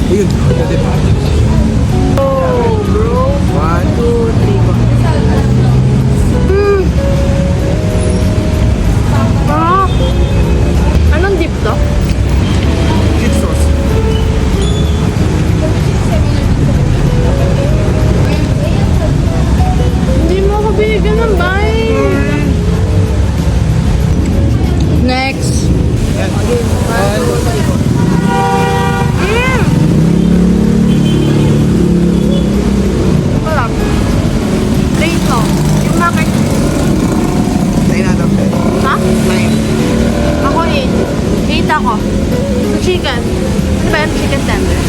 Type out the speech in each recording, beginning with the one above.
Ayun, pwede pa. Oh, bro. 1, 2, 3 ko. Sarap. Anong dip to? chip sauce. Hindi mo ako binigyan ng bite. Next. Yan. Mm. Sarap. Rate mo. Yung market. 9 out of 10. Ha? 9. Ako 8. 8 ako. Sa chicken. Ano ba yan? Chicken tender.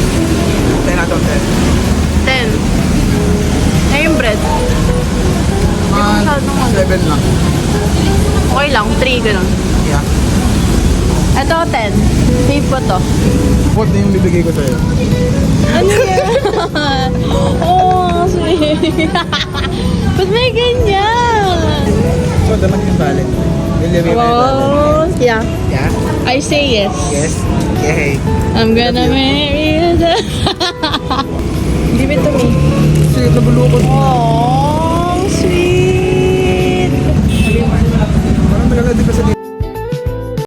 10 out of 10. 10. Eh, yung bread. masyadong ano. 7 lang. Okay lang. 3 ganun. Yeah. Ito 10. Save ko to. What na yung bibigay ko sa'yo? Ano yan? Oh, sweet. Ba't may ganyan? So, daman yung wallet. Delivery mo yung wallet. Oh, yeah. Yeah? I say yes. Yes? Yay. I'm gonna marry you. Give it to me. Sige, nabulukot. Oh, sweet. Parang malagay din pa sa dito.